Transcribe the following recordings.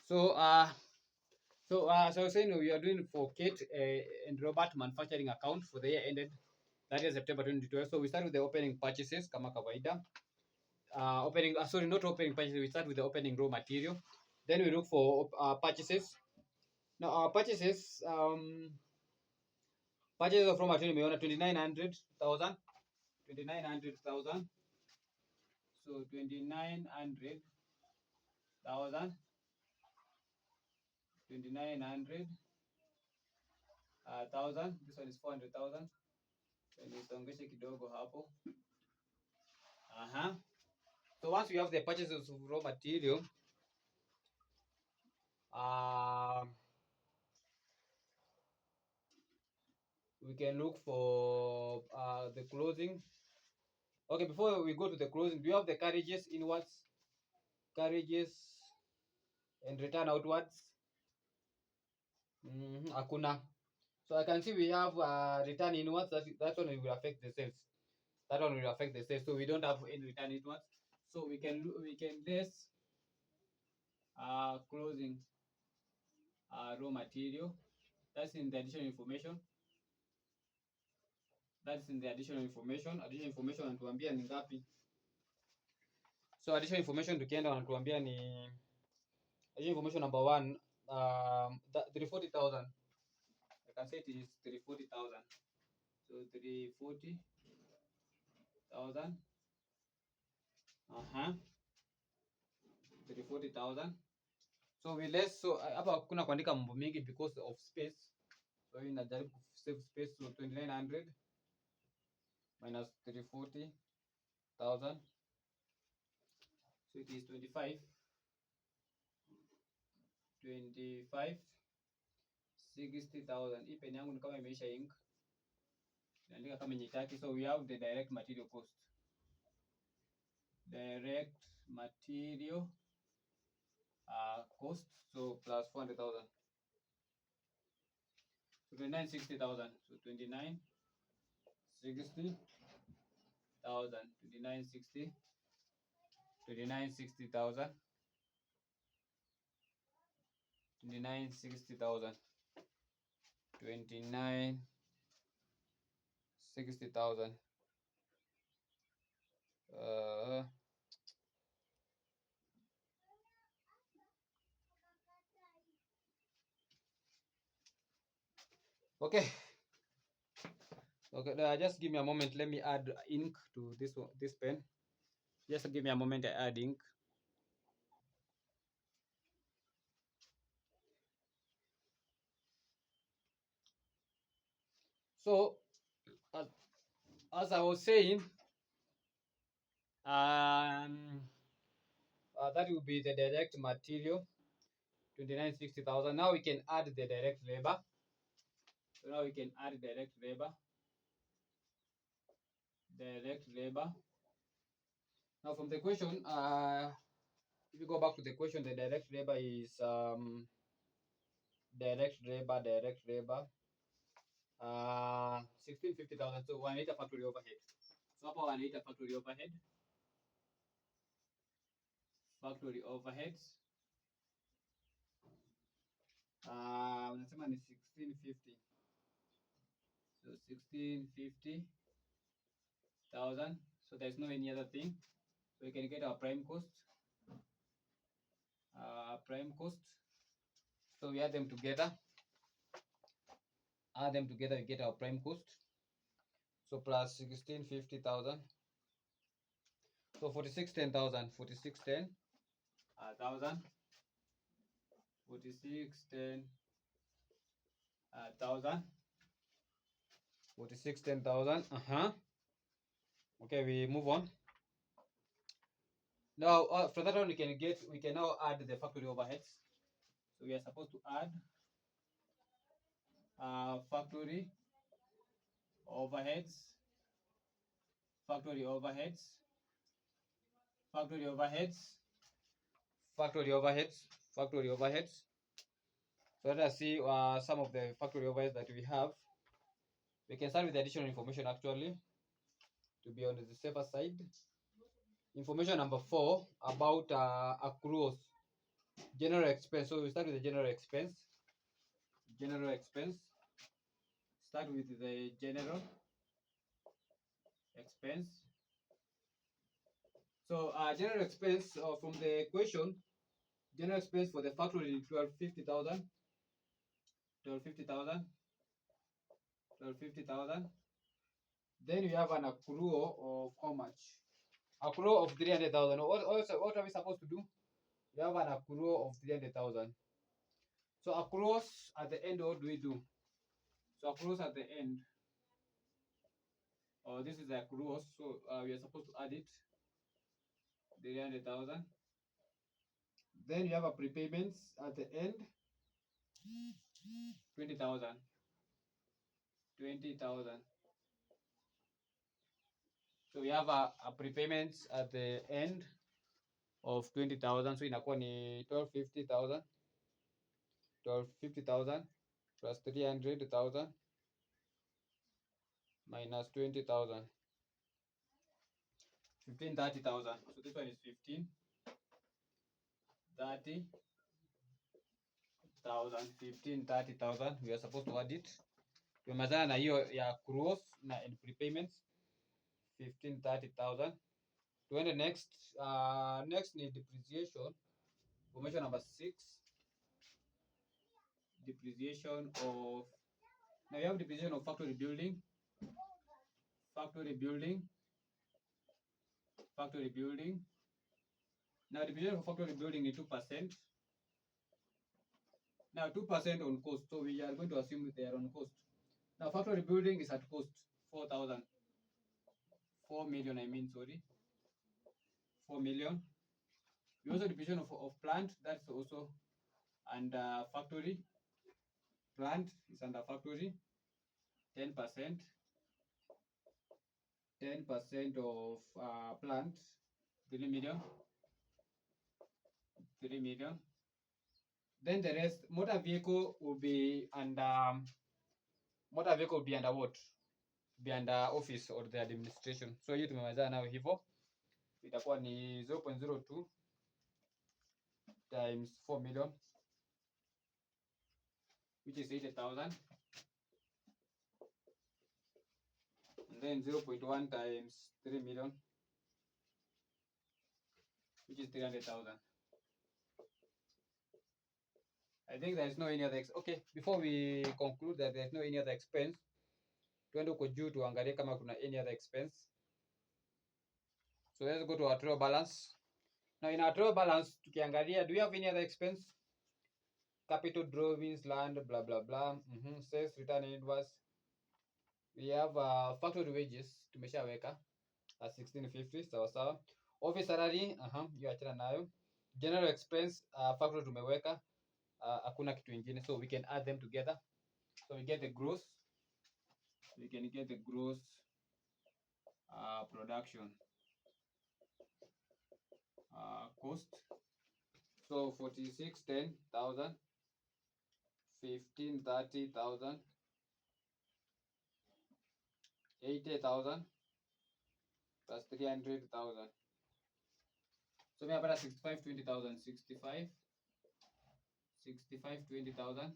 So as I was saying, we are doing for Kate and Robert manufacturing account for the year ended 30th September 2012. So we start with the opening purchases kama kawaida. Sorry, not opening purchases. We start with the opening raw material. Then we look for purchases. Now our purchases of raw material umeona 2900,000. 2900,000. So 2900,000. 2900,000. This one is 400,000. Nisongeshe kidogo hapo. So once we have the purchases of raw material, we can look for the closing. Okay, before we go to the closing, do you have the carriages inwards, carriages and return outwards? Hakuna. So I can see we have return inwards. That one will affect the sales. That one will affect the sales. So we don't have any return inwards. So we can less closing raw material. That's in the additional information. That's in the additional information. Additional information wanatuambia ni ngapi? So additional information tukienda wanatuambia ni additional information number 1, 340,000. I can say it is 340,000. So 340,000. 340,000. So we less, so hapa kuna kuandika mambo mingi because of space. So hii najaribu save space. So 2900 minus 340,000. So it is 60,000. Hii pen yangu ni kama imeisha ink. Naandika kama nyitaki. So we have the direct material cost. Direct material cost. So plus 400,000. So 2960,000. So 2960,000. 2960,000. 2960,000. 2960,000. 2960,000. Okay. Okay, just give me a moment. Let me add ink to this pen. Just give me a moment. I add ink. So, as I was saying, that will be the direct material, 2960,000. Now we can add the direct labor. So now we can add direct labor. Direct labor. Now from the question, if you go back to the question, the direct labor is direct labor 1650,000. So wanaita factory overhead. So hapa wanaita factory overhead. Factory overheads. Unasema ni 1650. So 1650,000. So there's no any other thing. So we can get our prime cost. Prime cost. So we add them together. Add them together, we get our prime cost. So plus 1650,000. So 4610,000. 4610,000. 4610,000. 4610,000. Okay, we move on. Now for that one we can now add the factory overheads. So we are supposed to add factory overheads. Factory overheads. Factory overheads. Factory overheads. Factory overheads. So let us see some of the factory overheads that we have. We can start with the additional information actually to be on the safer side. Information number 4 about accruals. General expense. So we start with the general expense. General expense. Start with the general expense. So general expense from the question, general expense for the factory 1250,000, 1250,000, 1250,000. Then we have an accrual of how much? Accrual of 300,000. What are we supposed to do? We have an accrual of 300,000. So accruals at the end, what do we do? So accruals at the end. This is the accruals. So we are supposed to add it. 300,000. Then you have a prepayments at the end. 20,000. 20,000. So we have a prepayments at the end of 20,000. So inakuwa ni 1250,000. 1250,000 plus 300,000 minus 20,000. 1530,000. So this one is 1530,000. We are supposed to add it. Tumezana na hiyo ya accruals na and prepayments 1530,000. Tuende next. Next ni depreciation. Formation number 6. Depreciation of, now you have depreciation of factory building. Factory building. Factory building. Now depreciation of factory building is 2%. Now 2% on cost. So we are going to assume they are on cost. Now factory building is at cost 4,000. 4 million, I mean, sorry. 4 million. We also depreciation of plant, that's also under factory. Plant is under factory. 10%. 10% of plant, 3 million. 3 million. Then the rest, motor vehicle will be under what? Be under office or the administration. So hiyo tumemaliza nayo hivyo. Itakuwa ni 0.02 times 4 million, which is 80,000. And then 0.1 times 3 million, which is 300,000. I think there is no any other okay, before we conclude that there is no any other expense, tuende huko juu tuangalie kama kuna any other expense. So let's go to our trial balance. Now in our trial balance, tukiangalia, do we have any other expense? Capital drawings, land, blah blah blah. Sales, return, invoice. We have factory wages, tumeshaweka 1650, sawa sawa. Office salary, hiyo achana nayo. General expense, factory tumeweka, hakuna kitu ingine, so we can add them together. So we get the gross. We can get the gross production cost. So 4610,000, 1530,000, 80,000 plus 300,000. So we have 6520,000, 65 20,000,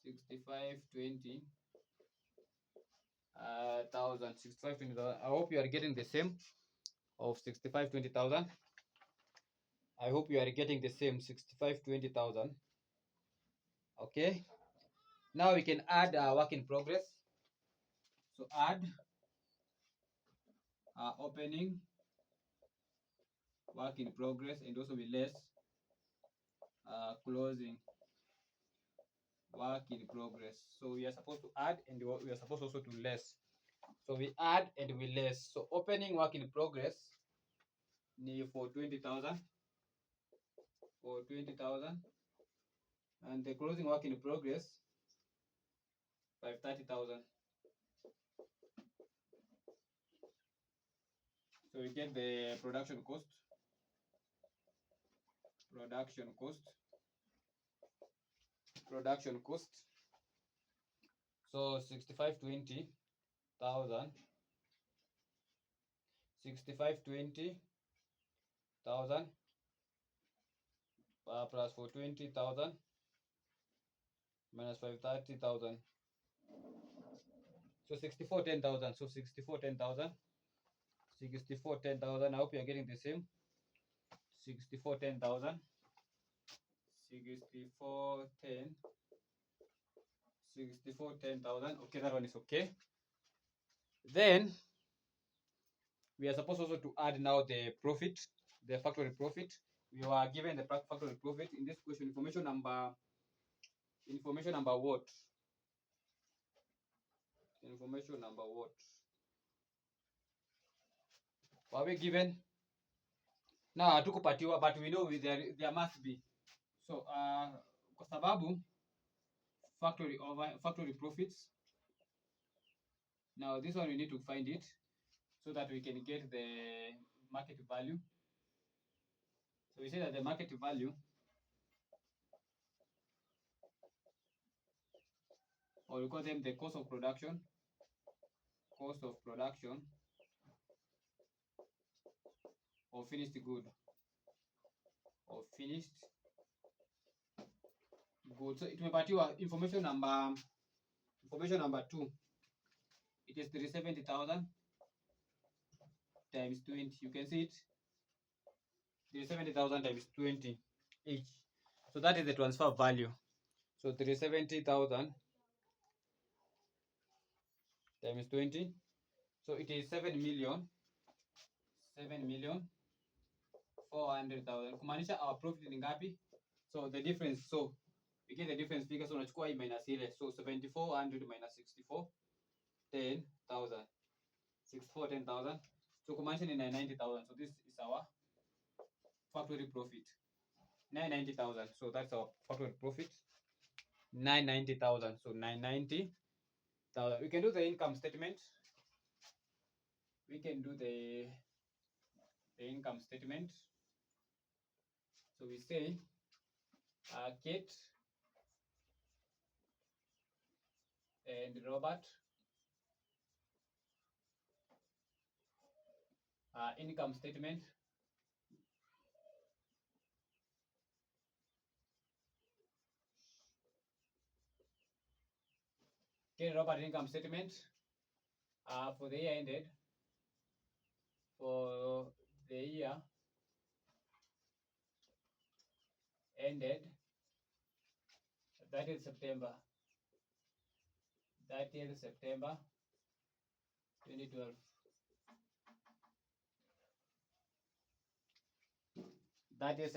6520,000, 6520,000. I hope you are getting the same of 6520,000. I hope you are getting the same 6520,000. Okay. Now we can add work in progress. So add opening work in progress, and also be less closing work in progress. So we are supposed to add and we are supposed also to less. So we add and we less. So opening work in progress ni for 20,000, for 20,000, and the closing work in progress 530,000. So we get the production cost. Production cost. Production cost. So 6520,000. 6520,000 plus 420,000 minus 530,000. So 6410,000. So 6410,000. 6410,000. I hope you are getting the same. 6410,000. 6410. 6410,000. Okay, that one is okay. Then we are supposed also to add now the profit, the factory profit. We were given the factory profit in this question. Information number what? Information number what? Were we given? Now hatukupatiwa, but we know there must be. So kwa sababu factory profits. Now this one we need to find it so that we can get the market value. So we say that the market value, or we call them the cost of production or finished good. So it mepatiwa information number 2. It is 370,000 times 20. You can see it. 370,000 times 20 each. So that is the transfer value. So 370,000 times 20. So it is 7,400,000. Kumaanisha our profit ni ngapi? So the difference, so we get the difference figure, so unachukua hii minus ile. So 7,400 minus 64, 10,000. 64, 10,000. So kumaanisha ni 990,000. So this is our factory profit. 990,000. So that's our factory profit. 990,000. So 990,000. We can do the income statement. We can do the income statement. So we say Kate and Robert income statement. Kate Robert income statement for the year ended. For the year ended 30th September 2012. 30th September 2012. 30th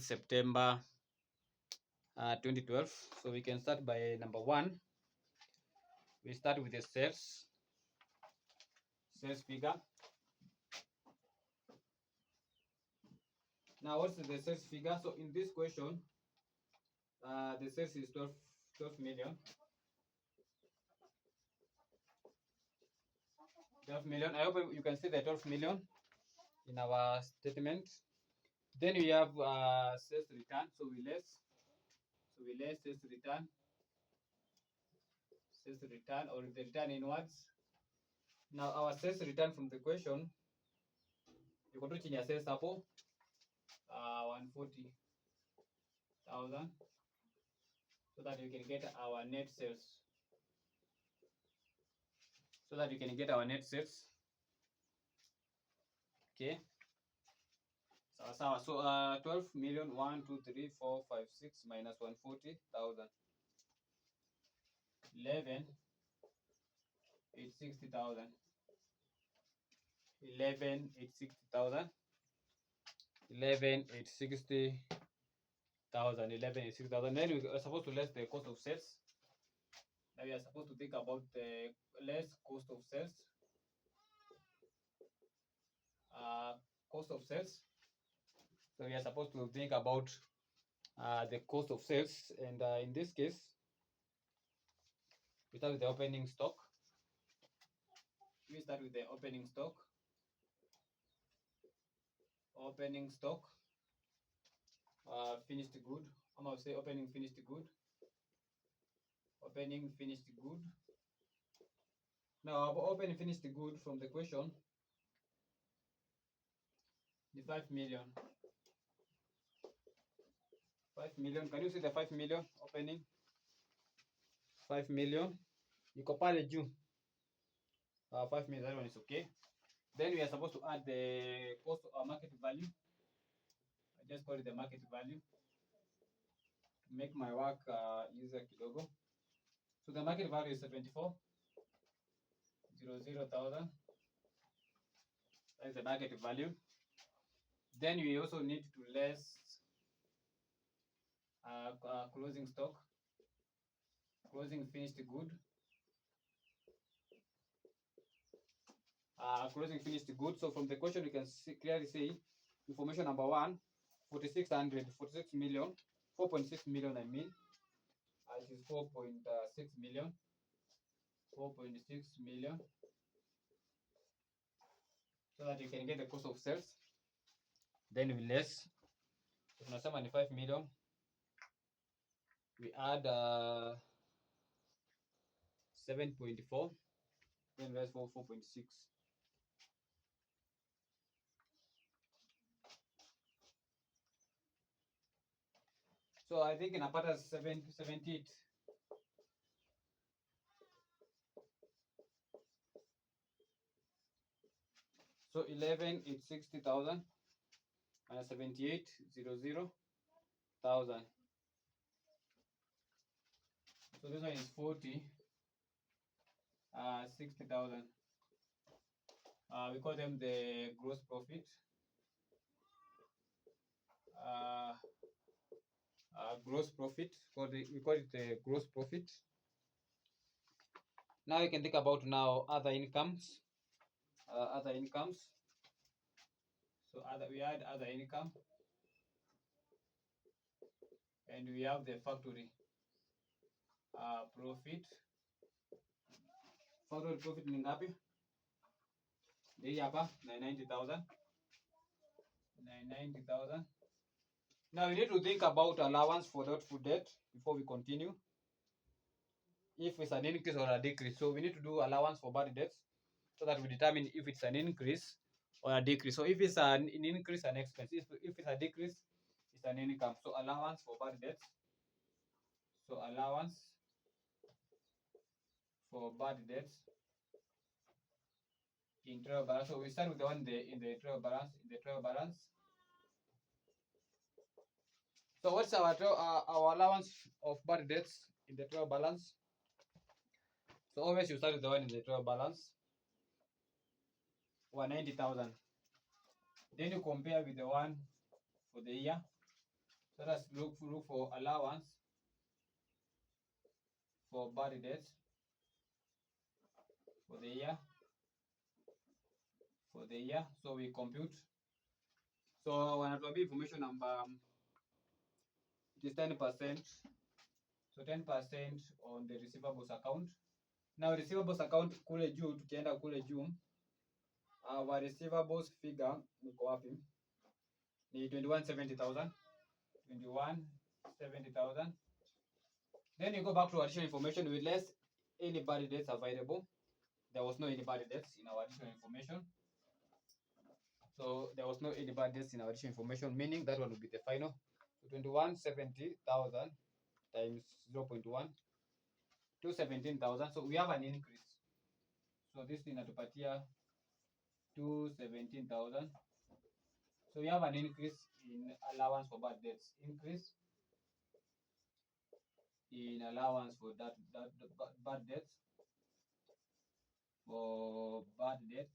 September 2012. So we can start by number 1. We start with the sales figure. Now what's the sales figure? So in this question, the sales is 12 million. 12 million. I hope you can see the 12 million in our statement. Then we have sales return. So we less sales return or the return inwards. Now our sales return from the question, you go to change your sales sample 140,000 so that you can get our net sales. Okay. So 12 million 1 2 3 4 5 6 minus 140,000. 11 860,000. 11 860,000. 11 860,000. 11 860,000. Then we are supposed to less the cost of sales. Now we are supposed to think about the less cost of sales. So we are supposed to think about the cost of sales, and in this case, we start with the opening stock. Opening stock. Finished good. I'm going to say opening finished good. Now, opening finished good from the question. the 5 million. 5 million. Can you see the 5 million opening? 5 million. Iko pale juu. 5 million, that one is okay. Then we are supposed to add the cost or market value. I just call it the market value to make my work easier kidogo. So the market value is 24,000. That is the market value. Then we also need to less closing stock, closing finished good, closing finished good. So from the question you can clearly see information number 1, 46 million, 4.6 million I mean, it is 4.6 million, 4.6 million, so that you can get the cost of sales. Then we less, tunasema ni 5 million, we add 7.4, then less for 4.6. So I think inapata 78. So 11 is 60,000 minus 78, 0,000. So this one is 40, 60,000. We call them the gross profit. Gross profit. We call it the gross profit. Now you can think about now other incomes. Other incomes. So we add other income, and we have the factory profit. Factory profit ni ngapi? Hii hapa 990,000. 990,000. Now we need to think about allowance for doubtful debt before we continue. If it's an increase or a decrease, so we need to do allowance for bad debts so that we determine if it's an increase or a decrease. So if it's an increase, an expense. If it's a decrease, it's an income. So allowance for bad debts. So allowance for bad debts in trial balance. So we start with the one in the trial balance. In the trial balance. So what's our allowance of bad debts in the trial balance? So always you start with the one in the trial balance. 190,000. Then you compare with the one for the year. So let's look for allowance for bad debts for the year. For the year, so we compute. So when it be information number, it is 10%. So 10% on the receivables account. Now receivables account kule juu, tukienda kule juu, our receivables figure niko wapi? Ni 2170,000. 2170,000. Then you go back to additional information with less any bad debts available. There was no any bad debts in our additional information. So there was no any bad debts in our additional information, meaning that one will be the final. So 2170,000 times 0.1, 217,000. So we have an increase. So this thing inatupatia 217,000. So we have an increase in allowance for bad debts. Increase in allowance for that bad debts. For bad debt.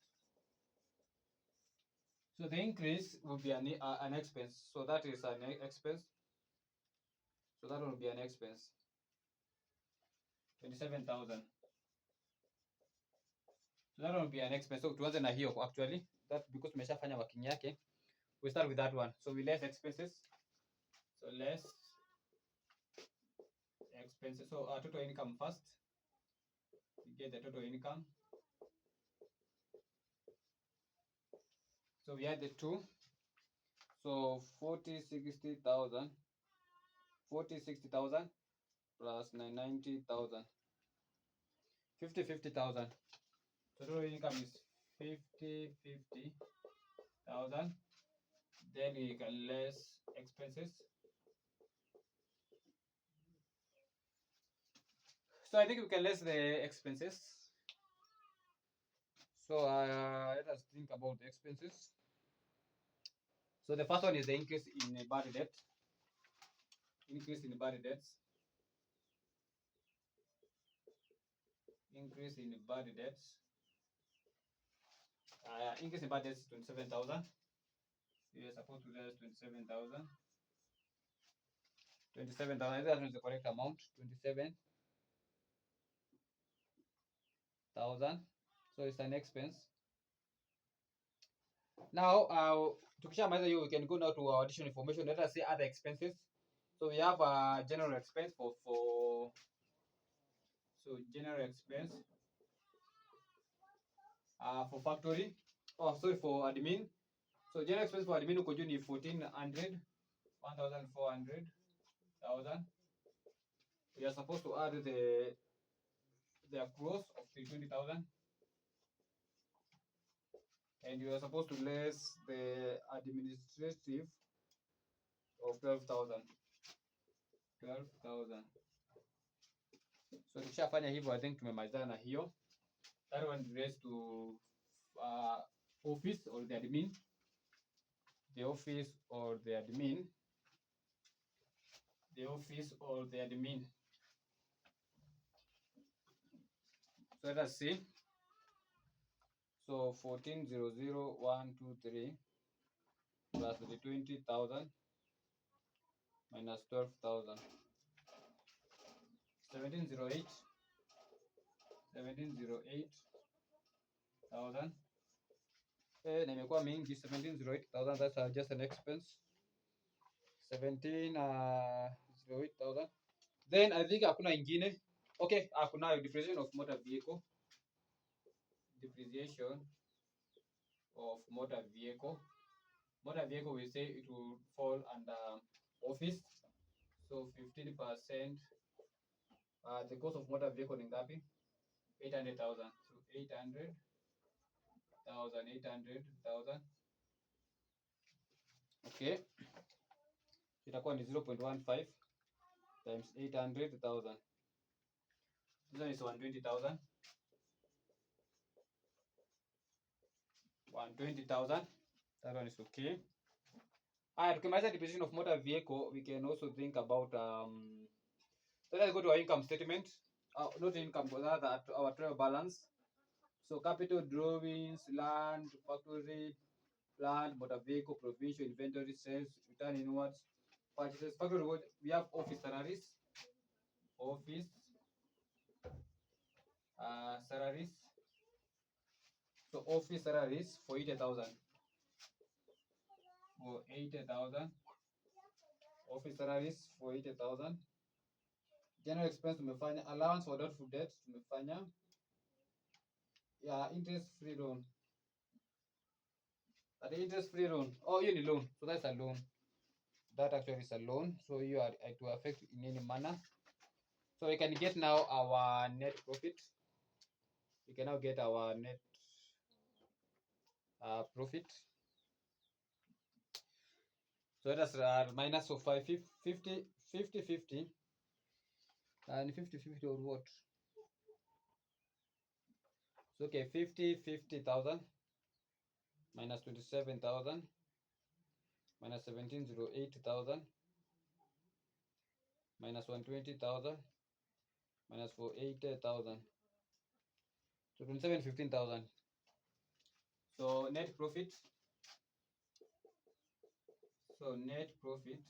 So the increase will be an expense. So that is an expense. So that will be an expense. 27,000. So that will be an expense. So tuanze na hiyo actually. That because tumeshafanya working yake. We start with that one. So we less expenses. So less expenses. So our total income first. We get the total income. So we add the two. So 60,000. 60,000 plus 990,000. 50,000. Total income is 50,000. Then we can less expenses. So I think we can less the expenses. So let us think about the expenses. So the first one is the increase in bad debt. Increase in bad debts. Increase in bad debts. Increase in bad debts 27,000. You are supposed to less 27,000. 27,000. That is the correct amount. 27,000. So it's an expense. Now, tukishamaliza hiyo, we can go now to our additional information. Let us see other expenses. So we have a general expense for general expense for factory. Oh, sorry, for admin. So general expense for admin uko juu ni 1,400, 1,400,000. We are supposed to add the accruals of 320,000. And you are supposed to less the administrative of 12,000. 12,000. So tukishafanya hivyo, I think tumemalizana na hiyo. That one relates to office or the admin. The office or the admin. The office or the admin. So let us see. So 14,00123 plus the 20,000 minus 12,000. 1708. 1708,000. Na imekuwa mingi. 1708,000. That's just an expense. 1708,000. Then I think hakuna ingine. Okay, hakuna depreciation of motor vehicle. Depreciation of motor vehicle. Motor vehicle, we say it will fall under office. So 15%. The cost of motor vehicle ni ngapi? 800,000. So 800,000. 800,000. Okay. Itakuwa ni 0.15 times 800,000. This one is 120,000. 120,000. That one is okay. Tukimaliza depreciation of motor vehicle, we can also think about so let's go to our income statement. Not income, but rather our trial balance. So capital drawings, land, factory, plant, motor vehicle, provision, inventory, sales, return inwards, purchases. Factory, we have office salaries. Office salaries. So office salaries for 80,000. For 80,000. Office salaries for 80,000. General expense tumefanya. Allowance for doubtful debt tumefanya. Yeah, interest free loan. The interest free loan. Oh, you need loan. So that's a loan. That actually is a loan. So you are to affect in any manner. So we can get now our net profit. We can now get our net profit. So that's minus of 50, 50, 50, and 50, 50 or what? So okay, 50,000 minus 27,000 minus 17,008,000 minus 120,000 minus 480,000. So 15,000. So net profit. So net profit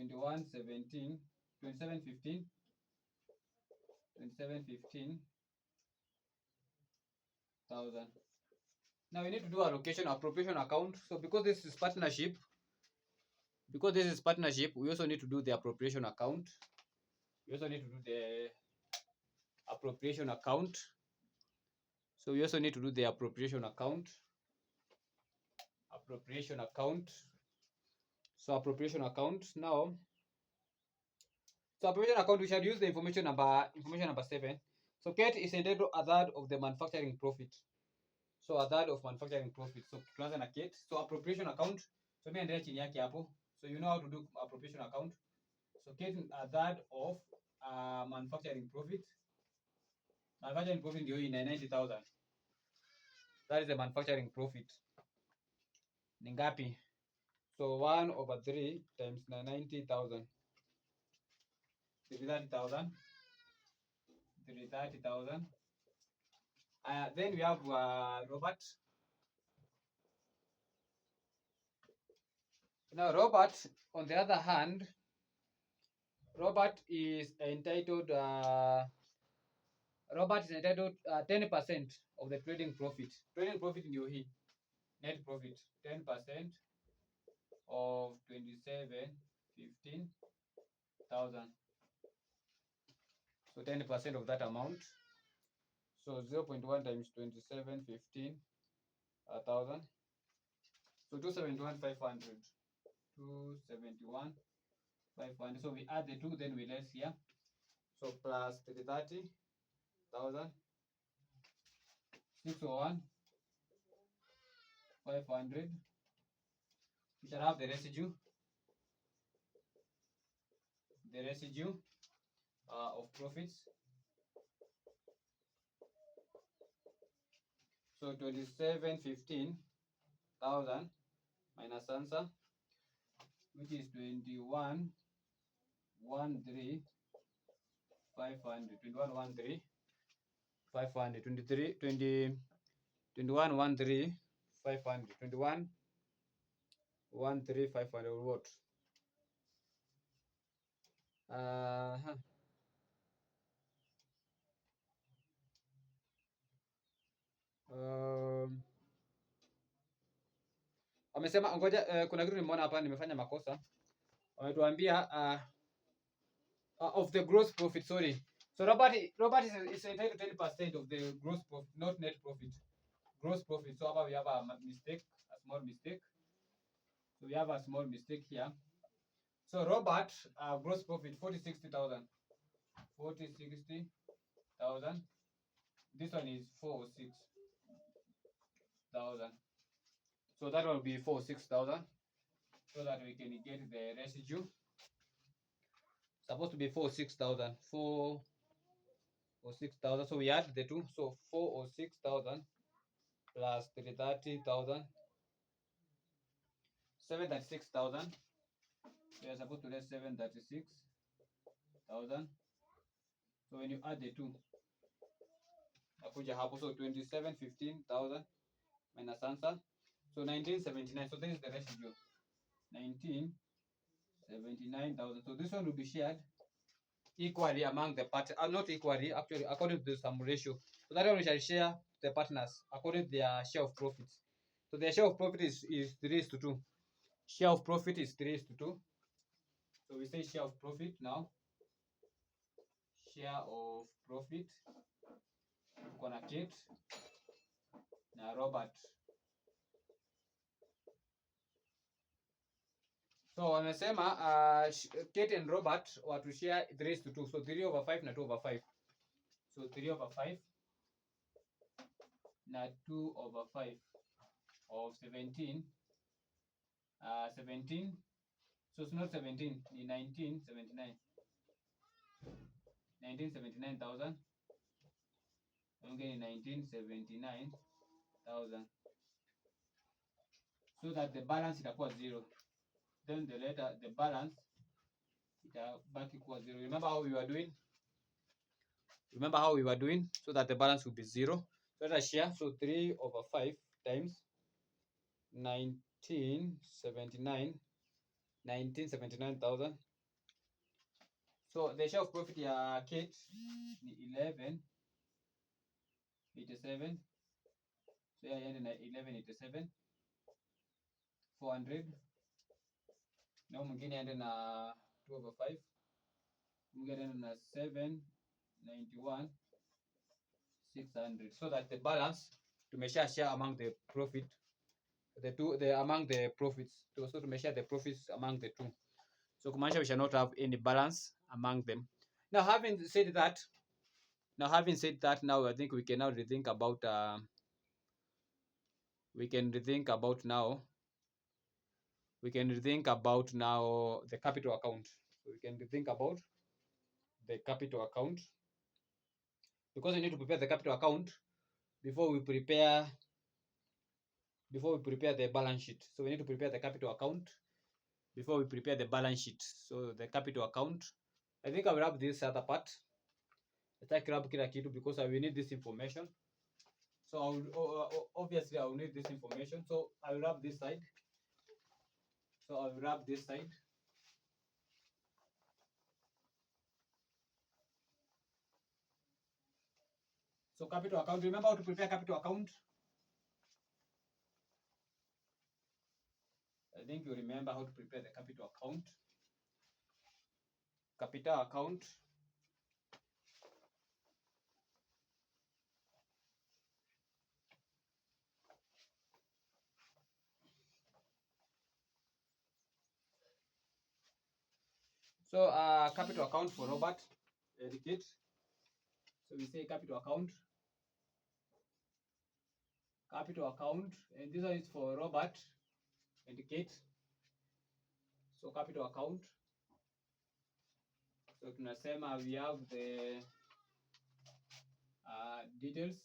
2715 thousand. Now we need to do allocation appropriation account. So because this is partnership, we also need to do the appropriation account. We also need to do the appropriation account. So we also need to do the appropriation account. Appropriation account. So appropriation account now. So appropriation account, we shall use the information number 7. So Kate is entitled a third of the manufacturing profit. So a third of manufacturing profit. So tuanze na Kate. So appropriation account. So mimi endelea chini yake hapo. So you know how to do appropriation account. So Kate a third of manufacturing profit. Manufacturing profit ndio hii 990,000. That is the manufacturing profit. Ni ngapi? So 1/3 times 990,000. 330,000. 330,000. Then we have Robert. Now Robert, on the other hand, Robert is entitled 10% of the trading profit. Trading profit ndio hii. Net profit 10% of 27,15,000. So 10% of that amount. So 0.1 times 27,15,000. So 271,500. 271,500. So we add the two, then we less here. So plus 330,000. 601,500. We shall have the residue. The residue of profits. So 27,15,000 minus answer, which is 21,13,500. 21,13,500. 21,13,500. 21,13,500 or what? Wamesema ngoja, kuna kitu nimeona hapa nimefanya makosa. Wametuambia of the gross profit, sorry. So Robert is entitled to 10% of the gross profit, not net profit. Gross profit. So hapa we have a mistake, a small mistake. So we have a small mistake here. So Robert, gross profit 40,60,000. 40,60,000. This one is 4,6,000. So that will be 4,6,000. So that we can get the residue. Supposed to be 4,6,000. 4,6,000. So we add the two. So 4,6,000 plus 330,000. 736,000. We are supposed to get 736,000. So when you add the two, so 27,15,000 minus answer. So 1979. So this is the residue. 1979,000. So this one will be shared equally among the partners. Not equally, actually, according to some ratio. So that one we shall share the partners according to their share of profits. So their share of profit is 3:2. Share of profit is 3:2. So we say share of profit now. Share of profit. Kuna Kate na Robert. So wamesema Kate and Robert watu share 3:2. So 3/5 na 2/5. So 3/5 na 2/5 of 17. 17. So it's not 17, ni 1979. 1979,000. Okay, 1979,000. So that the balance itakuwa 0. Then the balance itabaki kuwa 0. Remember how we were doing? So that the balance will be 0. So let us share. So 3/5 times 1979,000. So the share of profit ya Kate ni 1187. So yeah, na 1187. 400. Na mwingine aende na 2/5. Mwingine aende na 791 600. So that the balance tumeshare among the profit, among the profits. So tumeshare the profits among the two. So kumaanisha we shall not have any balance among them. Now having said that, now I think we can now rethink about we can rethink about now. We can rethink about now the capital account. So we can rethink about the capital account, because we need to prepare the capital account before we prepare the balance sheet. So we need to prepare the capital account before we prepare the balance sheet. So the capital account, I think I will have this other part. Let's grab kila kitu because I will need this information. So I will, obviously I will need this information. So I will wrap this side. So I will wrap this side. So capital account, remember how to prepare capital account? I think you remember how to prepare the capital account. Capital account. So capital account for Robert, Kate. So we say capital account, and this one is for Robert and Kate. So capital account. So tunasema we have the details,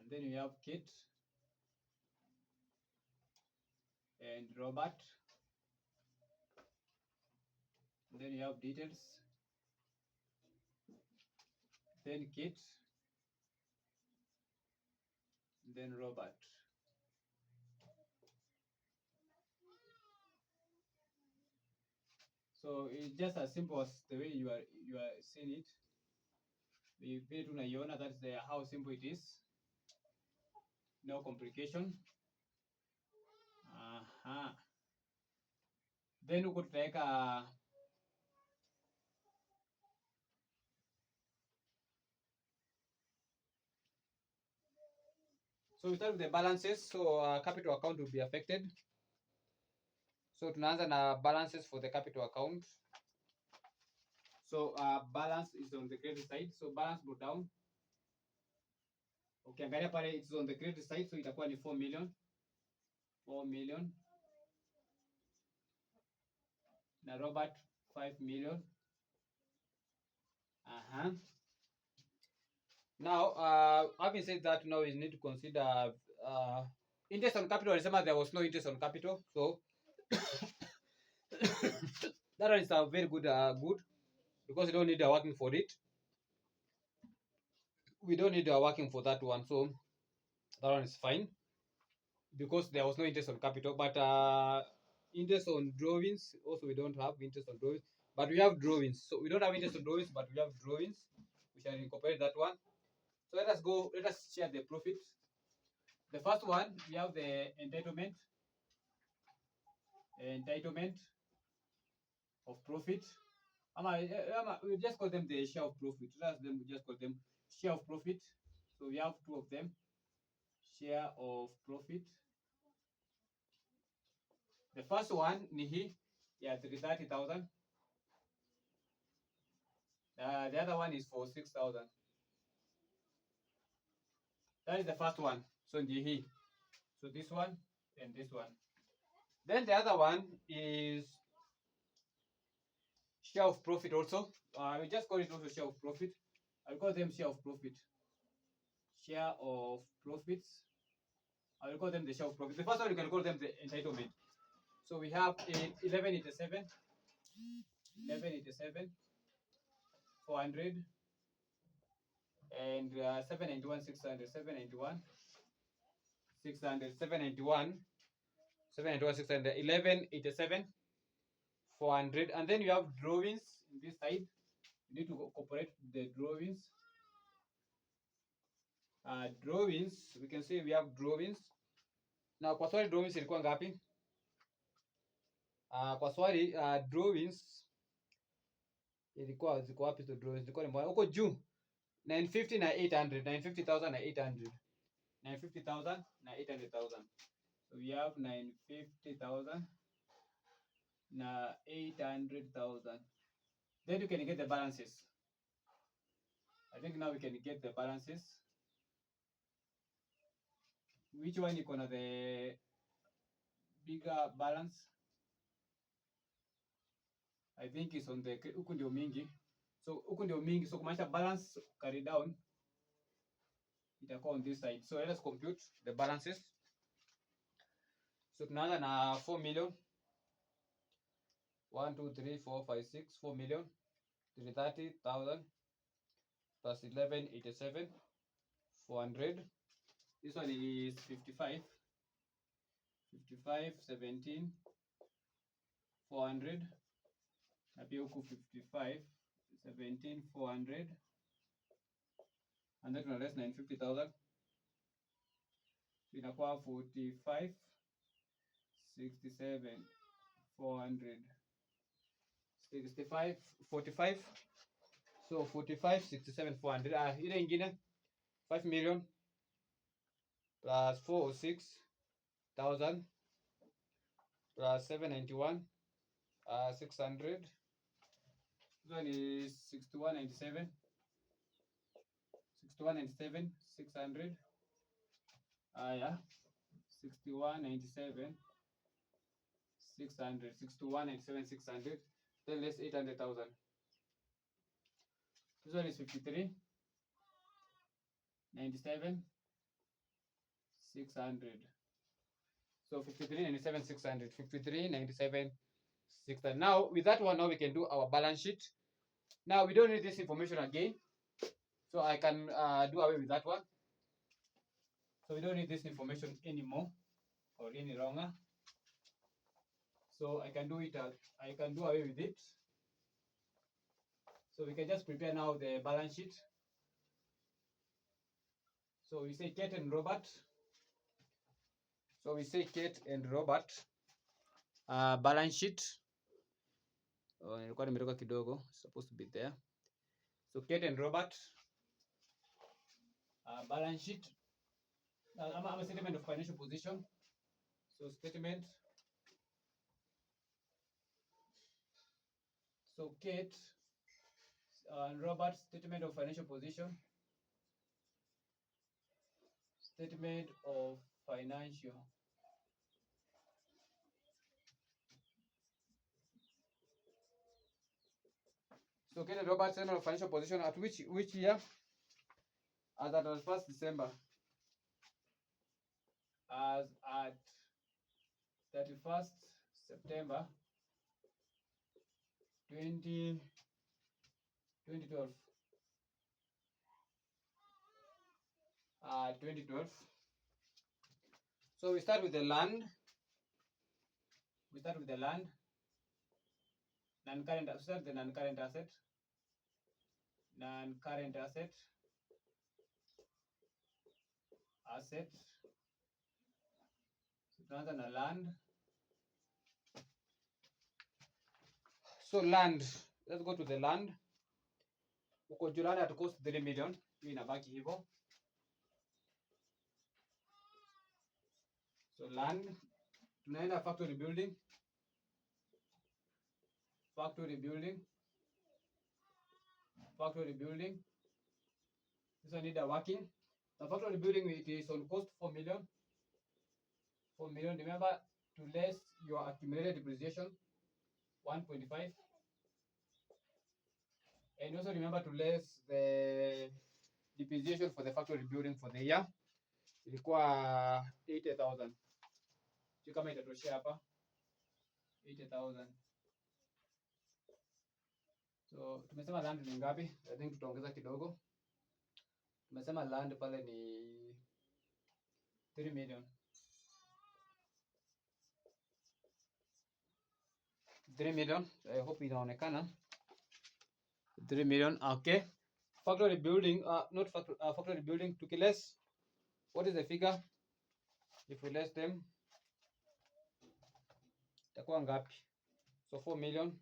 and then we have Kate and Robert, and then you have details, then Kate, then Robert. So it's just as simple as the way you are seeing it. Vile tunaiona, that's how simple it is. No complication. Then huko tutaweka so we start with the balances. So capital account will be affected. So tunaanza na balances for the capital account. So balance is on the credit side. So balance go down. Ukiangalia pale it's on the credit side, so itakuwa ni 4 million. 4 million. Na Robert 5 million. Now, having said that, now we need to consider interest on capital. Alisema there was no interest on capital, so that one is a very good because we don't need a working for it. We don't need a working for that one, so that one is fine because there was no interest on capital. But interest on drawings also we don't have interest on drawings, but we have drawings. So we don't have interest on drawings, but we have drawings. We shall incorporate that one. So let us go. Let us share the profit. The first one, we have the entitlement of profit. We just call them the share of profit. We just call them share of profit. So we have two of them. Share of profit. The first one ni hii ya 330,000. The other one is for 6,000. That is the first one. So ni hii. So this one and this one. Then the other one is share of profit also. We just call it also share of profit. I'll call them share of profit. Share of profits. I will call them the share of profit. The first one you can call them the entitlement. So we have 1187, 400, and 791, 600, 791, 600, 791, 791, 600, 1187, 400, and then you have drawings in this side. You need to incorporate the drawings. Drawings, we can say we have drawings. Now kwa swali drawings ilikuwa ngapi? Kwa swali drawings ilikuwa ziko wapi? So drawings zilikuwa ni huko juu 950 na 800, 950,000 na 800, 950,000 na 800,000. So we have 950,000 na 800,000. Then you can get the balances. I think now we can get the balances. which one iko na the bigger balance? I think is on the huku ndio mingi, so huku ndio mingi, so kumaanisha balance carry down itakuwa on this side. So let us compute the balances. So tunaanza na 4 million 1 2 3 4 5 6 4 million 330,000 plus 1187 400. This one is 55 17 400, na pia huku 55 17 400, and then tuna less 950,000, so inakuwa 45 67 400 65 45, so 45 67 400. Ile ingine 5 million plus 406,000 plus 791 600. This one is 6197 600. Yeah, 6197 600 6197 600, then less 800,000. This one is 53 97 600. So 53 97 600 53 97 600. Now with that one, now we can do our balance sheet. Now we don't need this information again, so I can do away with that one. So we don't need this information anymore or any longer. So I can do it. I can do away with it. So we can just prepare now the balance sheet. So we say Kate and Robert. So we say Kate and Robert balance sheet. Nilikuwa nimetoka kidogo, supposed to be there. So Kate and Robert balance sheet. I'm a statement of financial position. So statement. So Kate and Robert statement of financial position. Statement of financial. So Kate and Robert statement of financial position at which year? As at 1st December. As at 31st September 2012. So we start with the land. Non-current asset. The non-current asset. So tunaanza na land. So land, let's go to the land. Uko julani at cost 3 million. Hii inabaki hivyo. So land, tunaenda factory building. This one need a working. The factory building, it is on cost 4 million. Remember to less your accumulated depreciation 1.5, and also remember to less the depreciation for the factory building for the year. Ilikuwa 80,000. Sio kama itatoshea hapa 80,000. So tumesema land ni ngapi? I think tutaongeza kidogo. Tumesema land pale ni 3 million. 3 million. I hope inaonekana. 3 million. Okay. Factory building, not factory building, tukiless. What is the figure? If we less them, itakuwa ngapi? So 4 million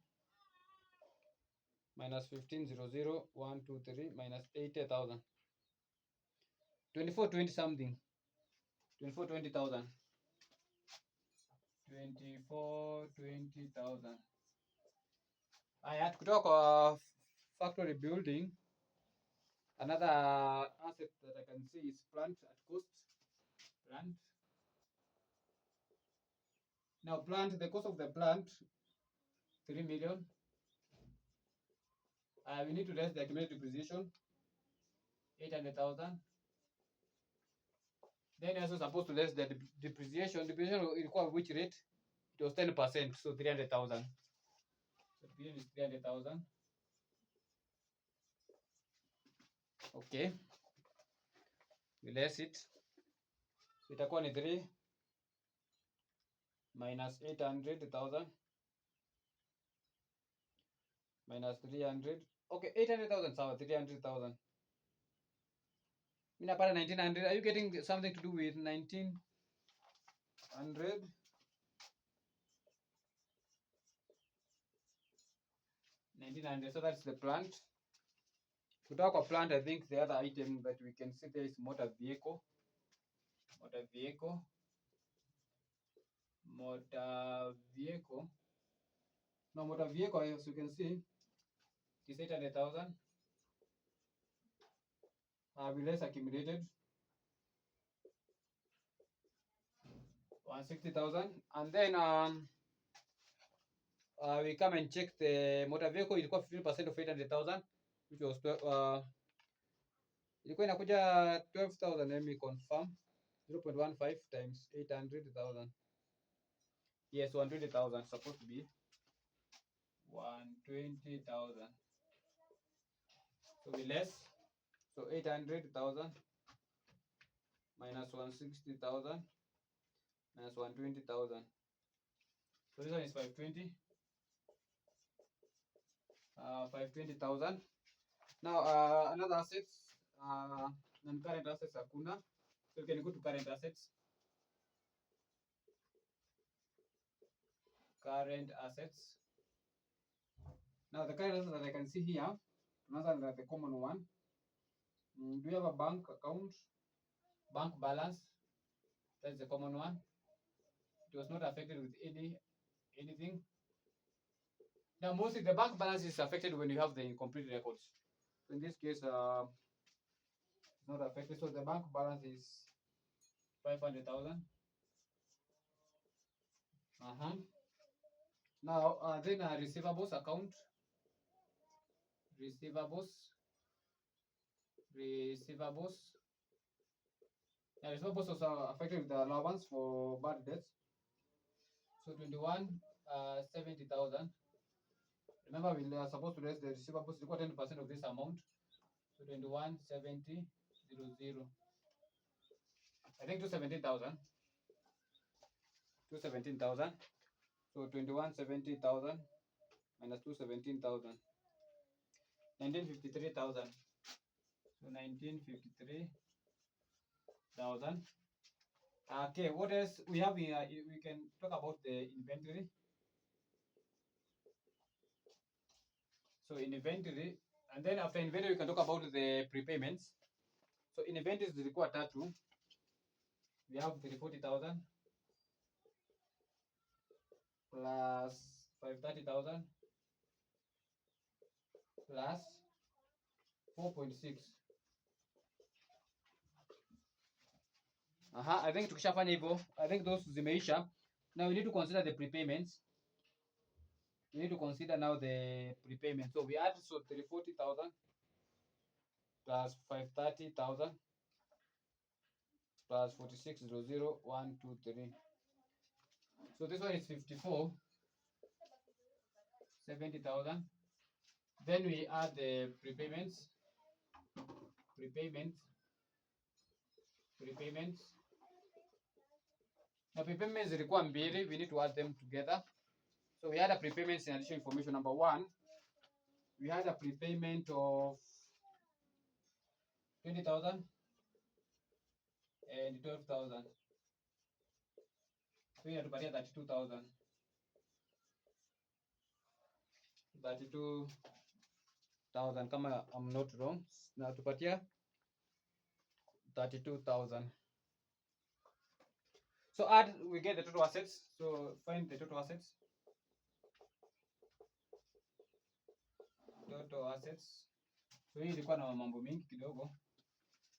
minus 1500 1 2 3 minus 80,000. 2420 something. 2420,000. 2420,000. Aya, kutoka kwa factory building, another asset that I can see is plant at cost. Plant Now plant, the cost of the plant 3 million. We need to less the accumulated depreciation 800,000. Then you're also supposed to less the depreciation. Depreciation will require which rate? It was 10%, so 300,000. So depreciation is 300,000. Okay, we less it. So itakuwa ni 3 minus 800,000 minus 300. Okay, 800,000 sawa, 300,000. Mimi napata 1900. Are you getting something to do with 1900? 1900. So that's the plant. Kutoka kwa plant, I think the other item that we can see there is motor vehicle. Motor vehicle. Motor vehicle. Now motor vehicle, as you can see, is 800,000. We less accumulated 160,000, and then we come and check the motor vehicle. Ilikuwa 15% of 800,000, which was ilikuwa inakuja 12,000. Let me confirm. 0.15 times 800,000. Yes, 120,000. Supposed to be 120,000. So we less. So 800,000 minus 160,000 minus 120,000. So this one is 520. 520,000. Now another assets, non-current assets hakuna. So we can go to current assets. Current assets. Now the current assets that I can see here, another the common one. Do you have a bank account? Bank balance. That's the common one. It was not affected with anything. Now mostly the bank balance is affected when you have the incomplete records. So in this case, it's not affected. So the bank balance is 500,000. Now then receivables account. Receivables. Now receivables also affected with the allowance for bad debts. So 70,000. Remember, we are supposed to raise the receivables equal 10% of this amount. So 21,70,000. I think 217,000. 217,000. So 21,70,000 minus 217,000. 1953,000. So 1953,000. Okay, what else we have here? We can talk about the inventory. So in inventory, and then after inventory, we can talk about the prepayments. So in inventory is required tattoo. We have 340,000 plus 530,000 plus 4.6. I think tukishafanya hivyo, I think those zimeisha. Now we need to consider the prepayments. We need to consider now the prepayment. So we add 340,000 plus 530,000 plus 46,00123. So this one is 54,70,000. Then we add the prepayments. Now prepayments zilikuwa mbili, we need to add them together. So we had a prepayments in additional information. Number one, we had a prepayment of 20,000 and 12,000. So we have to pay 32,000. 32,000 kama I'm not wrong. Now tupatia 32,000. So add, we get the total assets. So find the total assets. Total assets. So hii ilikuwa na mambo mingi kidogo.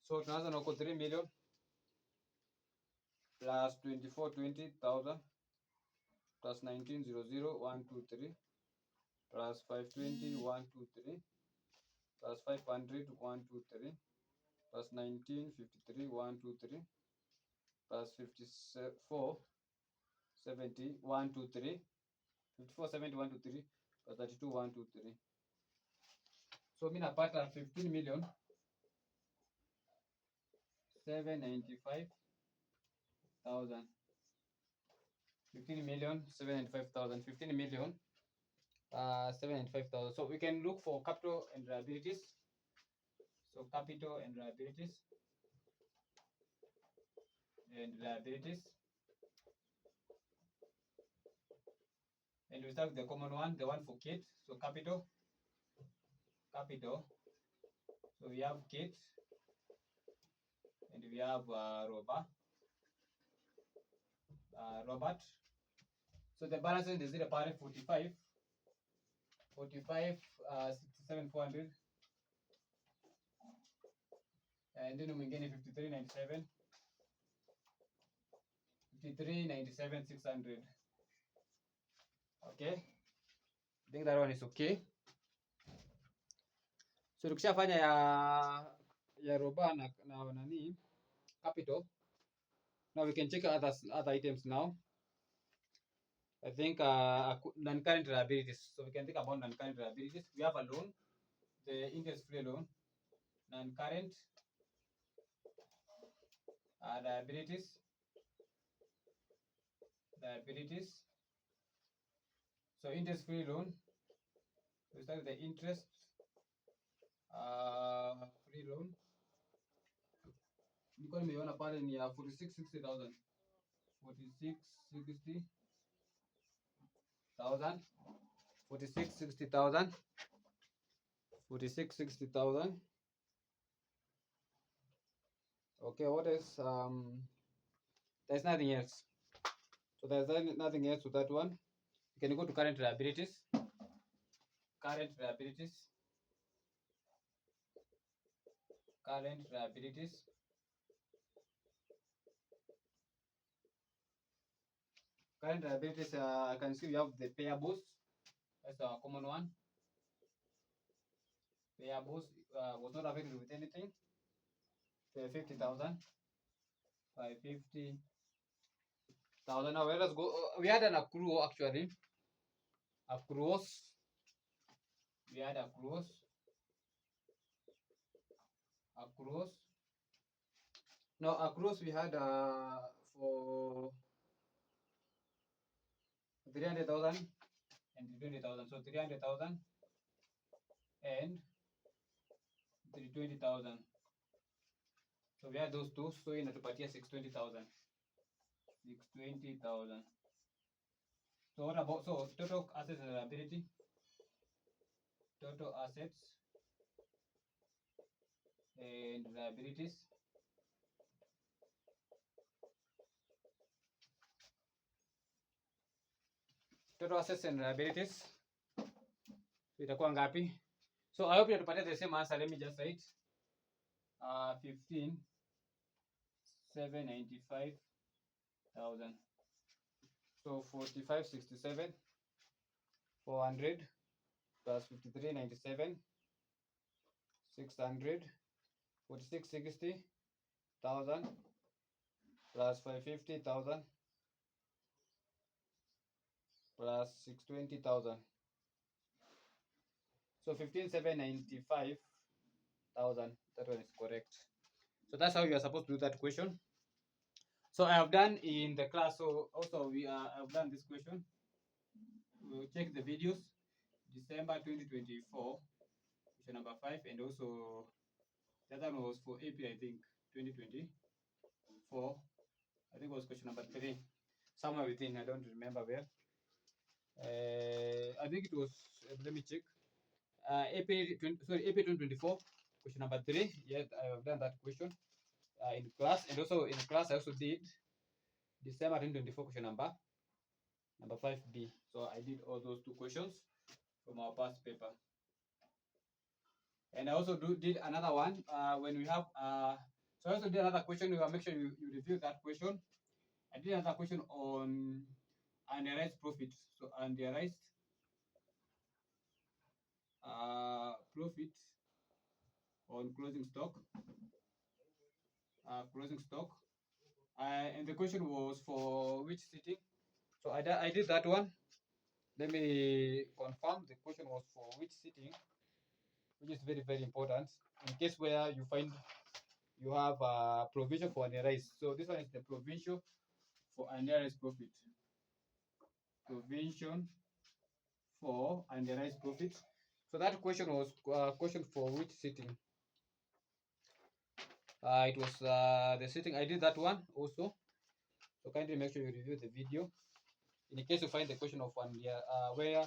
So tunaanza na 3 million plus 24,20,000 plus 1900 123 plus 520 123 plus 500 123 plus 1953 123 plus 54 70 123 54 70 123 plus 32 123. So mimi napata 15 million 795,000. 15 million 795,000. 15 million 795,000. So we can look for capital and liabilities. So capital and liabilities and we start with the common one, the one for kit. So capital. So we have kit and we have Robert. So the balance is the part 45 67,400 and then mwingine 5397 600. Okay, I think that one is okay. So tukishafanya ya roba na nani capital, now we can check other items now. I think non-current liabilities. So we can think about non-current liabilities. We have a loan, the interest-free loan, non-current liabilities. So interest-free loan. We start with the interest free loan. Nilikuwa nimeiona pale ni 4660,000. 4660,000. 4660,000. 4660,000. Okay, what is there's nothing else. So there's nothing else to that one. You can go to current liabilities. Current liabilities. Current liabilities, I can see we have the payables. That's a common one. Payables was not affected with anything. 50,000. 550,000. Now let us go. We had an accrual actually. Accruals. We had accruals. Now accruals we had for 300,000 and 20,000. So 300,000 and 320,000. So we had those two. So inatupatia 620,000. 620,000. So what about total assets and liability? Total assets and liabilities. Total assets and liabilities. Itakuwa ngapi? So I hope you have the same answer. Let me just write 15,795,000. So 4567 400 plus 5397 600 4660,000 plus 550,000 plus 620,000. So 15,795,000. That one is correct. So that's how you are supposed to do that question. So I have done in the class. So also I've done this question. We'll check the videos. December 2024, question number 5, and also the other one was for AP, I think 2024. I think it was question number 3, somewhere within. I don't remember where. I think it was. Let me check. AP 2024, question number 3. Yes, I have done that question in class, and also in class I also did December 2024 question number 5B. So I did all those 2 questions from our past paper. And I also did another one when we have so I also did another question. You make sure you review that question. I did another question on unrealized profit. So unrealized profit on closing stock. Closing stock. And the question was for which sitting? So I did that one. Let me confirm. The question was for which sitting, which is very, very important in case where you find you have a provision for unrealized. So this one is the provision for unrealized profit. Provision for unrealized profit. So that question was question for which sitting? It was the sitting. I did that one also. So kindly make sure you review the video. In case you find the question of one where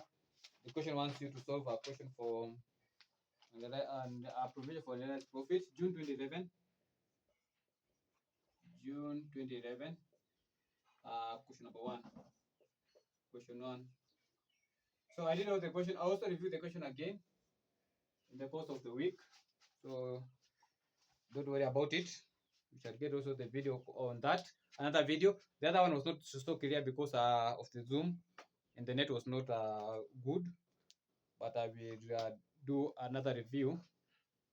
the question wants you to solve a question for and provision for unrealized profit, June 2011. June 2011. Question number one. Question one. So I did know the question. I also reviewed the question again in the course of the week. So don't worry about it. We shall get also the video on that. Another video. The other one was not so clear because of the zoom and the net was not good. But I will do another review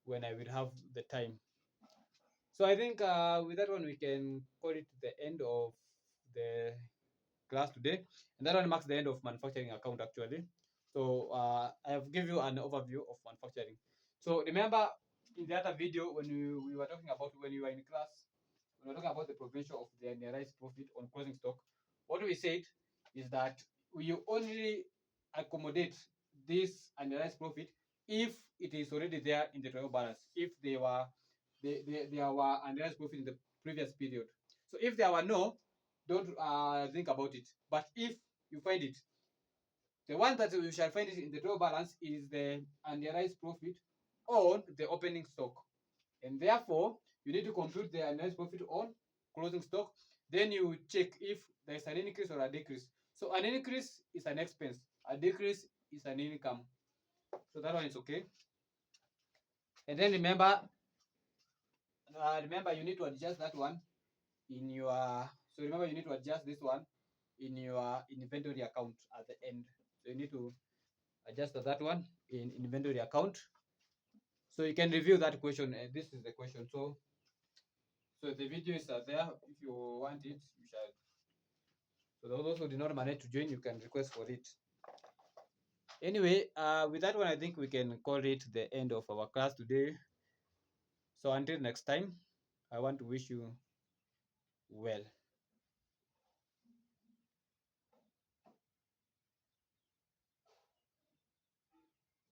when I will have the time. So I think with that one we can call it the end of the class today, and that one marks the end of manufacturing account actually. So I have given you an overview of manufacturing. So remember in the other video when we were talking about when you were in class, when we were talking about the provision of the unrealized profit on closing stock, what we said is that we only accommodate this unrealized profit if it is already there in the trial balance, if there were unrealized profit in the previous period. So if there were no, don't think about it. But if you find it, the one that you shall find it in the trial balance is the unrealized profit on the opening stock. And therefore, you need to compute the unrealized profit on closing stock. Then you check if there is an increase or a decrease. So an increase is an expense, a decrease is an income. So that one is okay. And then remember you need to adjust that one in your. So remember, you need to adjust this one in your inventory account at the end. So you need to adjust that one in inventory account. So you can review that question. This is the question. So the videos are there. If you want it, you shall. So those who did not manage to join, you can request for it. Anyway, with that one, I think we can call it the end of our class today. So until next time, I want to wish you well.